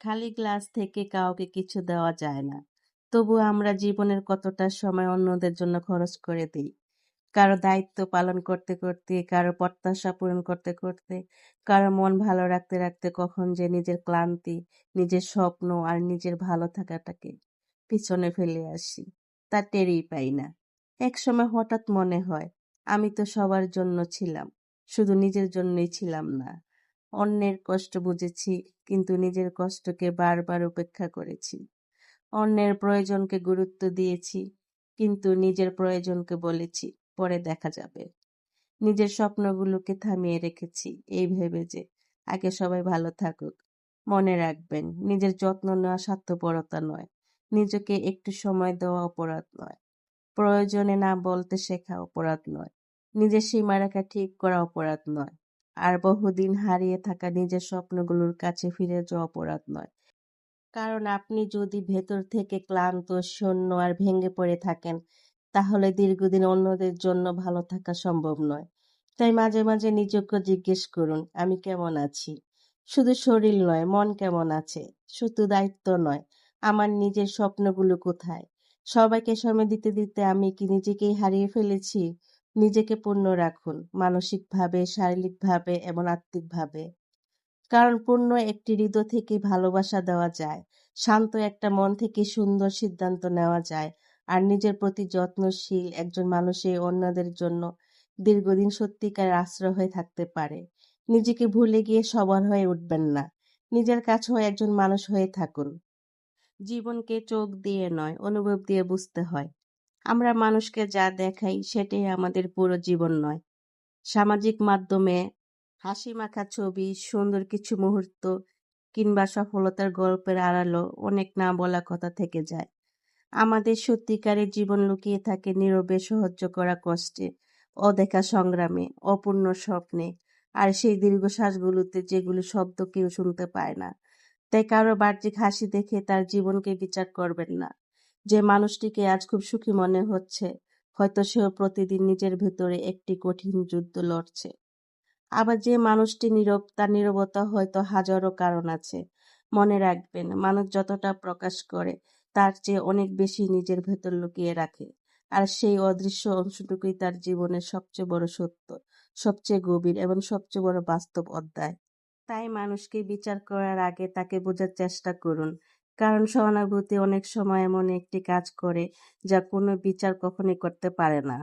খালি গ্লাস থেকে কাউকে কিছু দেওয়া যায় না। তবুও আমরা জীবনের কতটা সময় অন্যদের জন্য খরচ করে দিই। কারো দায়িত্ব পালন করতে করতে, কারো প্রত্যাশা পূরণ করতে করতে, কারো মন ভালো রাখতে রাখতে কখন যে নিজের ক্লান্তি, নিজের স্বপ্ন আর নিজের ভালো থাকাটাকে পিছনে ফেলে আসি, তা টেরই পাই না। একসময় হঠাৎ মনে হয়, আমি তো সবার জন্য ছিলাম, শুধু নিজের জন্যই ছিলাম না। অন্যের কষ্ট বুঝেছি, কিন্তু নিজের কষ্টকে বারবার উপেক্ষা করেছি। অন্যের প্রয়োজনকে গুরুত্ব দিয়েছি, কিন্তু নিজের প্রয়োজনকে বলেছি পরে দেখা যাবে। নিজের স্বপ্নগুলোকে থামিয়ে রেখেছি এই ভেবে যে আগে সবাই ভালো থাকুক। মনে রাখবেন, নিজের যত্ন নেওয়া স্বার্থপরতা নয়, নিজেকে একটু সময় দেওয়া অপরাধ নয়, প্রয়োজনে না বলতে শেখা অপরাধ নয়, নিজের সীমারেখা ঠিক করা অপরাধ নয়, আর বহুদিন হারিয়ে থাকা নিজের স্বপ্নগুলোর কাছে ফিরে যাওয়া অপরাধ নয়। কারণ আপনি যদি ভেতর থেকে ক্লান্ত, শূন্য আর ভেঙে পড়ে থাকেন, তাহলে দীর্ঘদিন অন্যদের জন্য ভালো থাকা সম্ভব নয়। তাই মাঝে মাঝে নিজেকে জিজ্ঞেস করুন, আমি কেমন আছি? শুধু শরীর নয়, মন কেমন আছে? শুধু দায়িত্ব নয়, আমার নিজের স্বপ্নগুলো কোথায়? সবাইকে সময় দিতে দিতে আমি কি নিজেকেই হারিয়ে ফেলেছি? নিজেকে পূর্ণ রাখুন, মানসিকভাবে, শারীরিকভাবে এবং আত্মিকভাবে। কারণ পূর্ণ একটি হৃদয় থেকে ভালোবাসা দেওয়া যায়, শান্ত একটা মন থেকে সুন্দর সিদ্ধান্ত নেওয়া যায়, আর নিজের প্রতি যত্নশীল একজন মানুষই অন্যদের জন্য দীর্ঘদিন সত্যিকার আশ্রয় হয়ে থাকতে পারে। নিজেকে ভুলে গিয়ে সবার হয়ে উঠবেন না, নিজের কাছেও একজন মানুষ হয়ে থাকুন। জীবনকে চোখ দিয়ে নয়, অনুভব দিয়ে বুঝতে হয়। আমরা মানুষকে যা দেখাই সেটাই আমাদের পুরো জীবন নয়। সামাজিক মাধ্যমে হাসিমাখা ছবি, সুন্দর কিছু মুহূর্ত কিংবা সফলতার গল্পের আড়ালেও অনেক না বলা কথা থেকে যায়। আমাদের সত্যিকারের জীবন লুকিয়ে থাকে নীরবে সহ্য করা কষ্টে, অদেখা সংগ্রামে, অপূর্ণ স্বপ্নে, আর সেই দীর্ঘশ্বাসগুলোতে যেগুলো শব্দ কেউ শুনতে পায় না। তাই কারো বাহ্যিক হাসি দেখে তার জীবনকে বিচার করবেন না। যে মানুষটিকে আজ খুব সুখী মনে হচ্ছে, হয়তো সেও প্রতিদিন নিজের ভেতরে একটি কঠিন যুদ্ধ লড়ছে। আবার যে মানুষটি নীরব, তার নীরবতা হয়তো হাজারো কারণ আছে। মনে রাখবেন, মানুষ যতটা প্রকাশ করে তার চেয়ে অনেক বেশি নিজের ভেতর লুকিয়ে রাখে। আর সেই অদৃশ্য অংশটুকুই তার জীবনের সবচেয়ে বড় সত্য, সবচেয়ে গভীর এবং সবচেয়ে বড় বাস্তব অধ্যায়। তাই মানুষকে বিচার করার আগে তাকে বোঝার চেষ্টা করুন। কারণ সহানুভূতি অনেক সময় এমন একটি কাজ করে যা কোনো বিচার কখনোই করতে পারে না।